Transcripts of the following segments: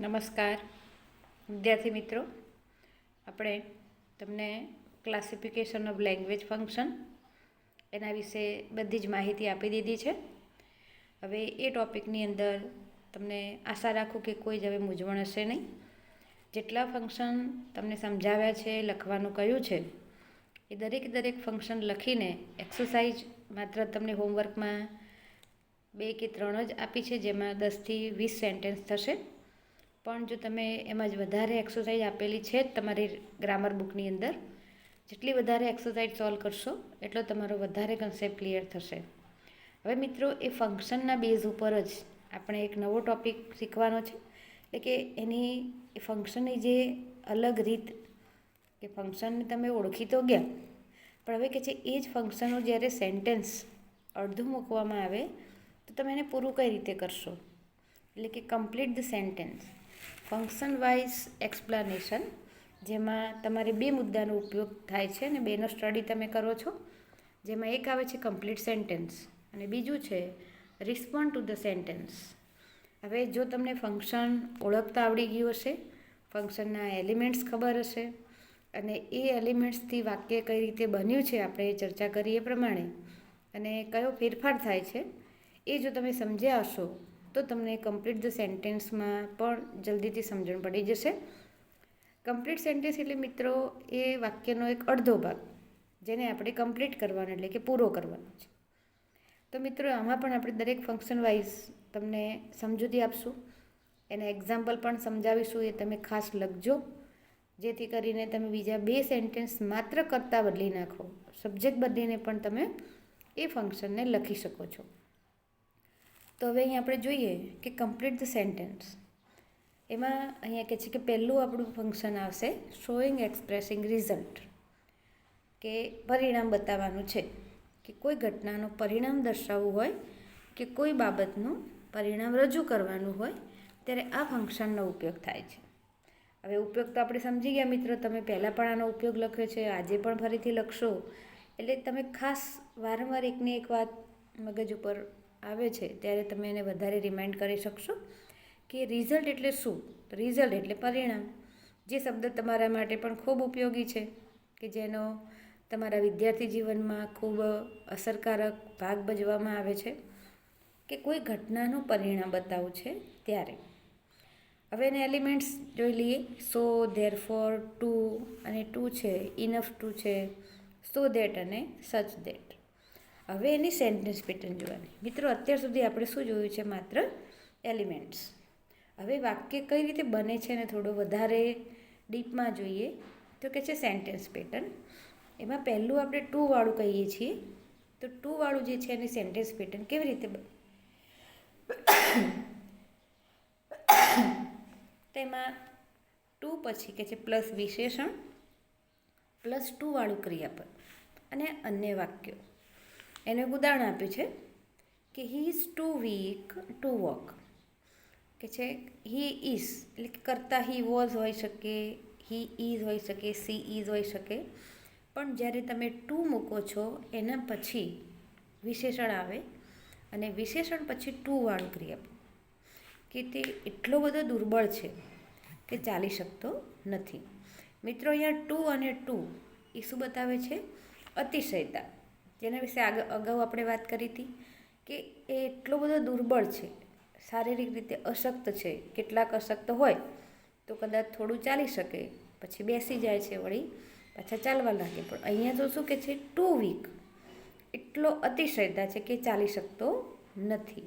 નમસ્કાર વિદ્યાર્થી મિત્રો, આપણે તમને ક્લાસિફિકેશન ઓફ લેંગ્વેજ ફંક્શન એના વિશે બધી જ માહિતી આપી દીધી છે. હવે એ ટૉપિકની અંદર તમને આશા રાખું કે કોઈ જ હવે મૂંઝવણ હશે નહીં. જેટલા ફંક્શન તમને સમજાવ્યા છે, લખવાનું કહ્યું છે, એ દરેક ફંક્શન લખીને એક્સરસાઇઝ માત્ર તમને હોમવર્કમાં 2 કે 3 જ આપી છે, જેમાં 10 થી 20 સેન્ટેન્સ થશે. પણ જો તમે એમાં જ વધારે એક્સરસાઇઝ આપેલી છે જ તમારી ગ્રામર બુકની અંદર, જેટલી વધારે એક્સરસાઇઝ સોલ્વ કરશો એટલો તમારો વધારે કન્સેપ્ટ ક્લિયર થશે. હવે મિત્રો, એ ફંક્શનના બેઝ ઉપર જ આપણે એક નવો ટૉપિક શીખવાનો છે. એટલે કે એની એ ફંક્શનની જે અલગ રીત, કે ફંક્શનને તમે ઓળખી તો ગયા, પણ હવે કે છે એ જ ફંક્શનનું જ્યારે સેન્ટેન્સ અડધું મૂકવામાં આવે તો તમે એને પૂરું કઈ રીતે કરશો, એટલે કે complete the sentence. Function wise explanation, જેમાં તમારે 2 મુદ્દાનો ઉપયોગ થાય છે અને 2નો સ્ટડી તમે કરો છો. જેમાં એક આવે છે કમ્પ્લીટ સેન્ટેન્સ અને બીજું છે રિસ્પોન્ડ ટુ ધ સેન્ટેન્સ. હવે જો તમને ફંક્શન ઓળખતા આવડી ગયું હશે, ફંક્શનના એલિમેન્ટ્સ ખબર હશે અને એ એલિમેન્ટ્સથી વાક્ય કઈ રીતે બન્યું છે, આપણે ચર્ચા કરીએ પ્રમાણે, અને કયો ફેરફાર થાય છે, એ જો તમે સમજ્યા હશો તો તમને કમ્પ્લીટ ધ સેન્ટેન્સમાં પણ જલ્દીથી સમજણ પડી જશે. કમ્પ્લીટ સેન્ટેન્સ એટલે મિત્રો એ વાક્યનો એક અડધો ભાગ, જેને આપણે કમ્પ્લીટ કરવાનો એટલે કે પૂરો કરવાનો છે. તો મિત્રો, આમાં પણ આપણે દરેક ફંક્શન વાઇઝ તમને સમજૂતી આપશું, એના એક્ઝામ્પલ પણ સમજાવીશું. એ તમે ખાસ લખજો, જેથી કરીને તમે બીજા 2 સેન્ટેન્સ માત્ર કરતા બદલી નાખો, સબ્જેક્ટ બદલીને પણ તમે એ ફંક્શનને લખી શકો છો. તો હવે અહીં આપણે જોઈએ કે કમ્પ્લીટ ધ સેન્ટેન્સ. એમાં અહીંયા કહે છે કે પહેલું આપણું ફંક્શન આવશે શોઈંગ એક્સપ્રેસિંગ રિઝલ્ટ, કે પરિણામ બતાવવાનું છે, કે કોઈ ઘટનાનું પરિણામ દર્શાવવું હોય કે કોઈ બાબતનું પરિણામ રજૂ કરવાનું હોય ત્યારે આ ફંક્શનનો ઉપયોગ થાય છે. હવે ઉપયોગ તો આપણે સમજી ગયા મિત્રો, તમે પહેલાં પણ આનો ઉપયોગ લખ્યો છે, આજે પણ ફરીથી લખશો. એટલે તમે ખાસ વારંવાર એકને એક વાત મગજ ઉપર આવે છે ત્યારે તમે એને વધારે રિમાઇન્ડ કરી શકશો કે રિઝલ્ટ એટલે શું. રિઝલ્ટ એટલે પરિણામ, જે શબ્દ તમારા માટે પણ ખૂબ ઉપયોગી છે, કે જેનો તમારા વિદ્યાર્થી જીવનમાં ખૂબ અસરકારક ભાગ ભજવવામાં આવે છે, કે કોઈ ઘટનાનું પરિણામ બતાવવું છે ત્યારે. હવે એને એલિમેન્ટ્સ જોઈ લઈએ. સો, ધેરફોર, ટુ અને ટુ છે, ઇનફ ટુ છે, સો દેટ અને સચ દેટ. હવે એની સેન્ટેન્સ પેટર્ન જોવાની. મિત્રો, અત્યાર સુધી આપણે શું જોયું છે? માત્ર એલિમેન્ટ્સ. હવે વાક્ય કઈ રીતે બને છે ને થોડો વધારે ડીપમાં જોઈએ તો કે છે સેન્ટેન્સ પેટર્ન. એમાં પહેલું આપણે ટુ વાળું કહીએ છીએ. તો ટુ વાળું જે છે એની સેન્ટેન્સ પેટર્ન કેવી રીતે બને? તેમાં ટુ પછી કે છે પ્લસ વિશેષણ, પ્લસ ટુ વાળું ક્રિયાપદ અને અન્ય વાક્યો. એનું એક ઉદાહરણ આપ્યું છે કે he is too weak to walk. કે છે હી ઇઝ એટલે કે કરતા હી વોઝ હોઈ શકે, હી ઇઝ હોઈ શકે, સી ઇઝ હોઈ શકે. પણ જ્યારે તમે ટુ મૂકો છો એના પછી વિશેષણ આવે અને વિશેષણ પછી ટુ વાળું ક્રિયાપદ, કે તે એટલો બધો દુર્બળ છે કે ચાલી શકતો નથી. મિત્રો, અહીંયા ટુ અને ટુ એ શું બતાવે છે? અતિશયતા. જેના વિશે અગાઉ આપણે વાત કરી હતી કે એ એટલો બધો દુર્બળ છે, શારીરિક રીતે અશક્ત છે. કેટલાક અશક્ત હોય તો કદાચ થોડું ચાલી શકે, પછી બેસી જાય છે, વળી પાછા ચાલવા લાગે. પણ અહીંયા તો શું કે છે? ટુ વીક, એટલો અતિશયતા છે કે ચાલી શકતો નથી.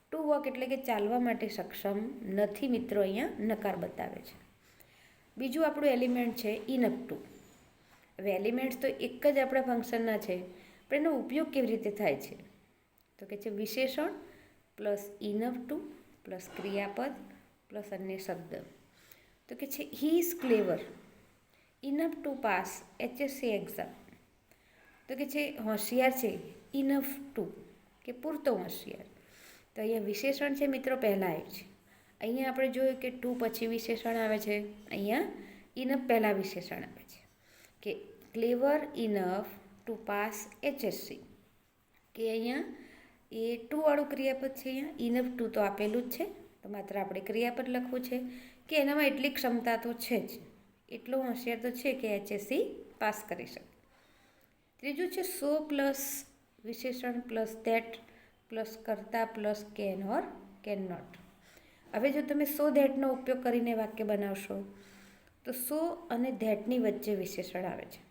ટુ વોક એટલે કે ચાલવા માટે સક્ષમ નથી. મિત્રો, અહીંયા નકાર બતાવે છે. બીજું આપણું એલિમેન્ટ છે ઇનફ ટુ. હવે એલિમેન્ટ્સ તો એક જ આપણા ફંક્શનના છે, પણ એનો ઉપયોગ કેવી રીતે થાય છે? તો કે છે વિશેષણ પ્લસ ઇનફ ટુ પ્લસ ક્રિયાપદ પ્લસ અન્ય શબ્દ. તો કે છે he is clever enough to pass HSC exam. તો કે છે હોશિયાર છે, ઇનફ ટુ કે પૂરતો હોશિયાર. તો અહીંયા વિશેષણ છે મિત્રો પહેલાં આવે છે. અહીંયા આપણે જોયું કે ટુ પછી વિશેષણ આવે છે, અહીંયા ઇનફ પહેલાં વિશેષણ આવે છે, કે ક્લેવર ઇનફ ટુ પાસ HSC. કે અહીંયા એ ટુ વાળું ક્રિયાપદ છે, અહીંયા ઇનફ ટુ તો આપેલું જ છે, તો માત્ર આપણે ક્રિયાપદ લખવું છે કે એનામાં એટલી ક્ષમતા તો છે જ, એટલો હોશિયાર તો છે કે HSC પાસ કરી શકે. ત્રીજું છે સો પ્લસ વિશેષણ પ્લસ ધેટ પ્લસ કર્તા plus can or can not. હવે જો તમે સો ધેટનો ઉપયોગ કરીને વાક્ય બનાવશો તો સો અને ધેટની વચ્ચે વિશેષણ આવે છે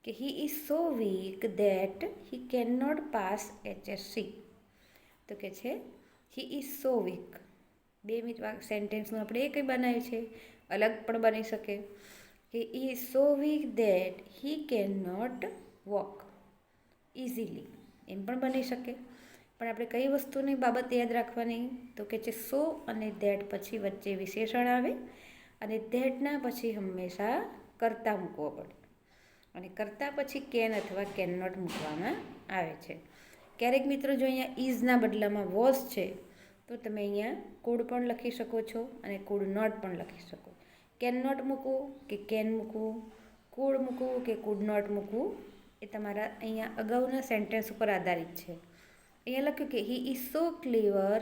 કે he is so weak that he can not pass HSC. તો કે છે he is so weak. 2 minute સેન્ટેન્સનું આપણે એ કંઈ બનાવ્યું છે, અલગ પણ બની શકે કે he is so weak that he can not walk easily, એમ પણ બની શકે. પણ આપણે કઈ વસ્તુની બાબત યાદ રાખવાની તો કે છે સો અને ધેટ પછી વચ્ચે વિશેષણ આવે અને ધેટના પછી હંમેશા કર્તા મૂકવો પડે અને કર્તા પછી કેન અથવા કેન નોટ મૂકવામાં આવે છે. ક્યારેક મિત્રો જો અહીંયા ઇઝના બદલામાં વોઝ છે તો તમે અહીંયા કુડ પણ લખી શકો છો અને કુડ નોટ પણ લખી શકો. કેન નોટ મૂકવું કે કેન મૂકવું, કુડ મૂકવું કે કુડ નોટ મૂકવું એ તમારા અહીંયા અગાઉના સેન્ટેન્સ ઉપર આધારિત છે. અહીંયા લખ્યું કે he is so clever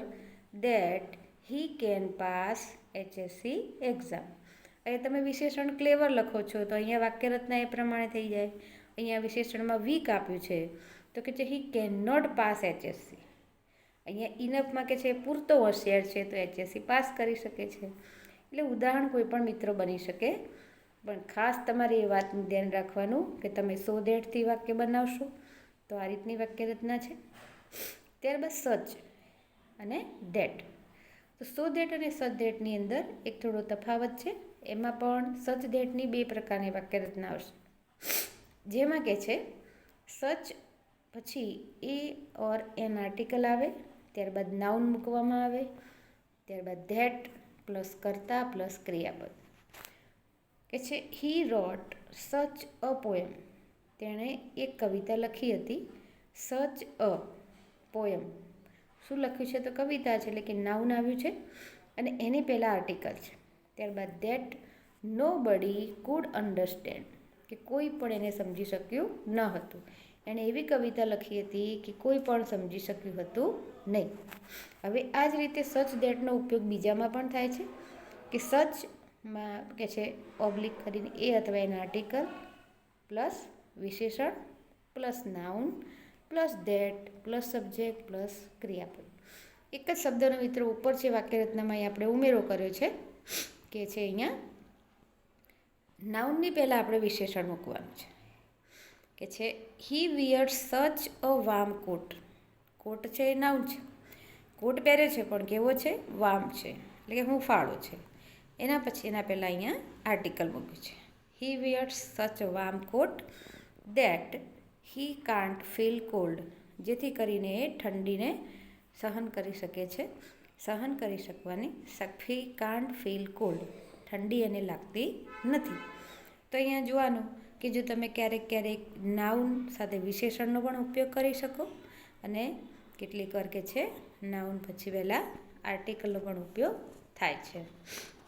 that he can pass HSC exam. અહીંયા તમે વિશેષણ ક્લેવર લખો છો તો અહીંયા વાક્યરચના એ પ્રમાણે થઈ જાય. અહીંયા વિશેષણમાં વીક આપ્યું છે તો કે છે he can not pass HSC. અહીંયા ઇનફમાં કે છે પૂરતો હોશિયાર છે તો HSC પાસ કરી શકે છે. એટલે ઉદાહરણ કોઈ પણ મિત્રો બની શકે, પણ ખાસ તમારે એ વાતનું ધ્યાન રાખવાનું કે તમે સો ધેટથી વાક્ય બનાવશો તો આ રીતની વાક્યરચના છે. ત્યારબાદ સચ અને ધેટ. તો સો ધેટ અને સચ ધેટની અંદર એક થોડો તફાવત છે. એમાં પણ સચ ધેટની 2 પ્રકારની વાક્યરચના આવશે, જેમાં કે છે સચ પછી એ ઓર એન આર્ટિકલ આવે, ત્યારબાદ નાઉન મૂકવામાં આવે, ત્યારબાદ ધેટ પ્લસ કર્તા પ્લસ ક્રિયાપદ. કે છે હી રોટ સચ અ પોયમ. તેણે એક કવિતા લખી હતી. સચ અ પોયમ શું લખ્યું છે તો કવિતા છે એટલે કે નાઉન આવ્યું છે અને એની પહેલાં આર્ટિકલ છે. ત્યારબાદ ધેટ નો બડી કુડ અન્ડરસ્ટેન્ડ, કે કોઈ પણ એને સમજી શક્યું ન હતું. એણે એવી કવિતા લખી હતી કે કોઈ પણ સમજી શક્યું હતું નહીં. હવે આ જ રીતે સચ ધેટનો ઉપયોગ બીજામાં પણ થાય છે કે સચમાં કે છે ઓબ્લિક કરીને એ અથવા એના આર્ટિકલ પ્લસ વિશેષણ plus noun plus that plus subject plus ક્રિયાપદ. એક જ શબ્દનો મિત્રો ઉપર છે વાક્યરચનામાં આપણે ઉમેરો કર્યો છે કે છે અહીંયા નાઉનની પહેલાં આપણે વિશેષણ મૂકવાનું છે કે છે he weird such a warm કોટ. કોટ છે એ નાઉન છે, કોટ પહેરે છે પણ કેવો છે? વાર્મ છે, એટલે કે હૂંફાળો છે. એના પછી એના પહેલાં અહીંયા આર્ટિકલ મૂક્યું છે. He weird such a warm coat that he can't feel cold, જેથી કરીને એ ઠંડીને સહન કરી શકે છે. સહન કરી શકવાની હી કાન્ટ ફીલ કોલ્ડ, ઠંડી એને લાગતી નથી. તો અહીંયા જોવાનું કે જો તમે ક્યારેક નાઉન સાથે વિશેષણનો પણ ઉપયોગ કરી શકો અને કેટલીક વાર કે છે નાઉન પછી પહેલાં આર્ટિકલનો પણ ઉપયોગ થાય છે.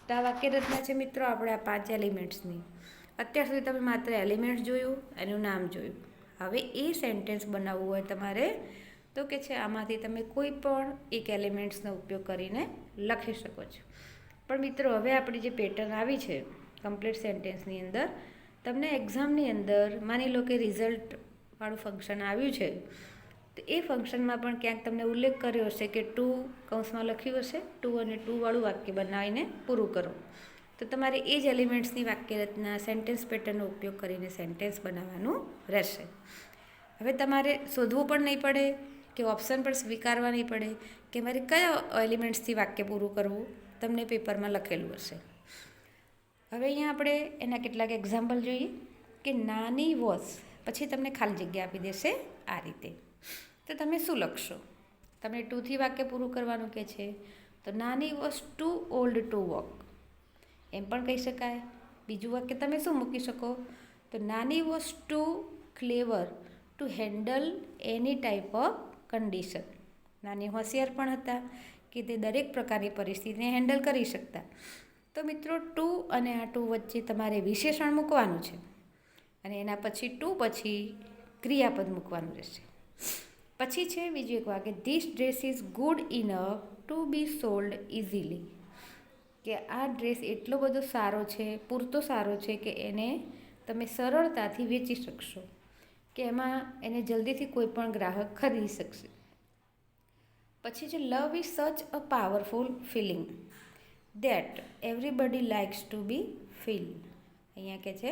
તો આ વાક્યરચના છે મિત્રો આપણે આ 5 એલિમેન્ટ્સની. અત્યાર સુધી તમે માત્ર એલિમેન્ટ્સ જોયું, એનું નામ જોયું. હવે એ સેન્ટેન્સ બનાવવું હોય તમારે તો કે છે આમાંથી તમે કોઈ પણ એક એલિમેન્ટ્સનો ઉપયોગ કરીને લખી શકો છો. પણ મિત્રો હવે આપણી જે પેટર્ન આવી છે કમ્પ્લીટ સેન્ટેન્સની અંદર, તમને એક્ઝામની અંદર માની લો કે રિઝલ્ટવાળું ફંક્શન આવ્યું છે તો એ ફંક્શનમાં પણ ક્યાંક તમને ઉલ્લેખ કર્યો હશે કે ટુ કૌંસમાં લખ્યું હશે 2 અને 2 વાળું વાક્ય બનાવીને પૂરું કરો. તો તમારે એ જ એલિમેન્ટ્સની વાક્યરચના સેન્ટેન્સ પેટર્નનો ઉપયોગ કરીને સેન્ટેન્સ બનાવવાનું રહેશે. હવે તમારે શોધવું પણ નહીં પડે કે ઓપ્શન પણ સ્વીકારવા નહીં પડે કે મારે કયા એલિમેન્ટ્સથી વાક્ય પૂરું કરવું, તમને પેપરમાં લખેલું હશે. હવે અહીંયા આપણે એના કેટલાક એક્ઝામ્પલ જોઈએ કે નાની વોઝ પછી તમને ખાલી જગ્યા આપી દેશે આ રીતે. તો તમે શું લખશો? તમને 2 થી વાક્ય પૂરું કરવાનું કહે છે તો નાની was too old to walk, એમ પણ કહી શકાય. બીજું વાક્ય તમે શું મૂકી શકો તો નાની was too clever to handle any type of condition. નાની હોશિયાર પણ હતા કે તે દરેક પ્રકારની પરિસ્થિતિને હેન્ડલ કરી શકતા. તો મિત્રો 2 અને આ 2 વચ્ચે તમારે વિશેષણ મૂકવાનું છે અને એના પછી 2 પછી ક્રિયાપદ મૂકવાનું રહેશે. પછી છે બીજું એક વાક્ય this dress is good enough to be sold easily, કે આ ડ્રેસ એટલો બધો સારો છે, પૂરતો સારો છે કે એને તમે સરળતાથી વેચી શકશો, કે એમાં એને જલ્દીથી કોઈ પણ ગ્રાહક ખરીદી શકશે. પછી છે love is such a powerful feeling that everybody likes to be feel. અહીંયા કે છે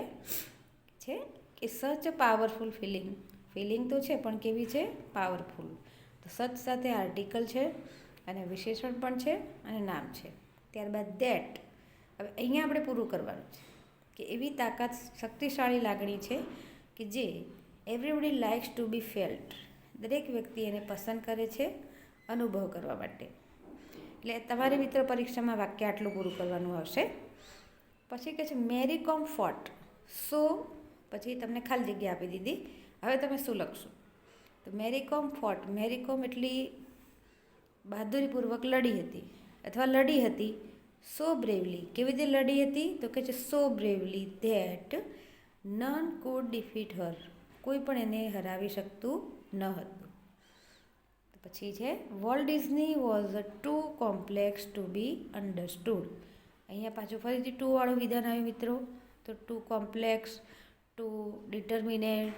કે સચ અ પાવરફુલ ફિલિંગ તો છે પણ કેવી છે? પાવરફુલ. તો સચ સાથે આર્ટિકલ છે અને વિશેષણ પણ છે અને નામ છે. ત્યારબાદ દેટ, હવે અહીંયા આપણે પૂરું કરવાનું છે કે એવી તાકાત શક્તિશાળી લાગણી છે કે જે everybody likes to be felt, દરેક વ્યક્તિ એને પસંદ કરે છે અનુભવ કરવા માટે. એટલે તમારે મિત્ર પરીક્ષામાં વાક્ય આટલું પૂરું કરવાનું આવશે. પછી કહે છે મેરી કોમ ફોટ, સો પછી તમને ખાલી જગ્યા આપી દીધી. હવે તમે શું લખશો? તો મેરી કોમ ફોટ, મેરી કોમ એટલી બહાદુરીપૂર્વક લડી હતી અથવા લડી હતી. સો બ્રેવલી, કેવી રીતે લડી હતી? તો કહે છે so bravely that none could defeat her, કોઈ પણ એને હરાવી શકતું ન હતું. પછી છે Walt Disney was too complex to be understood. અહીંયા પાછું ફરીથી ટુ વાળું વિધાન આવ્યું મિત્રો. તો ટુ કોમ્પ્લેક્સ, ટુ ડિટર્મિનેટ,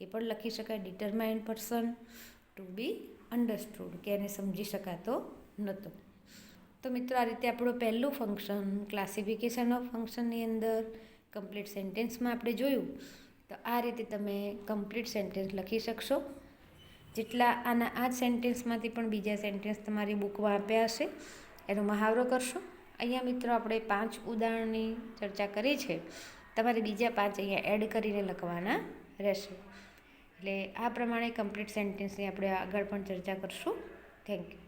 એ પણ લખી શકાય determined person, to be understood, કે એને સમજી શકાતો નહોતો. તો મિત્રો આ રીતે આપણું પહેલું ફંક્શન ક્લાસિફિકેશન ઓફ ફંક્શનની અંદર કમ્પ્લીટ સેન્ટેન્સમાં આપણે જોયું. તો આ રીતે તમે કમ્પ્લીટ સેન્ટેન્સ લખી શકશો. જેટલા આ જ સેન્ટેન્સમાંથી પણ બીજા સેન્ટેન્સ તમારી બુકમાં આપ્યા હશે, એનો મહાવરો કરશો. અહીંયા મિત્રો આપણે 5 ઉદાહરણની ચર્ચા કરી છે, તમારે બીજા 5 અહીંયા એડ કરીને લખવાના રહેશે. એટલે આ પ્રમાણે કમ્પ્લીટ સેન્ટેન્સની આપણે આગળ પણ ચર્ચા કરશું. Thank you.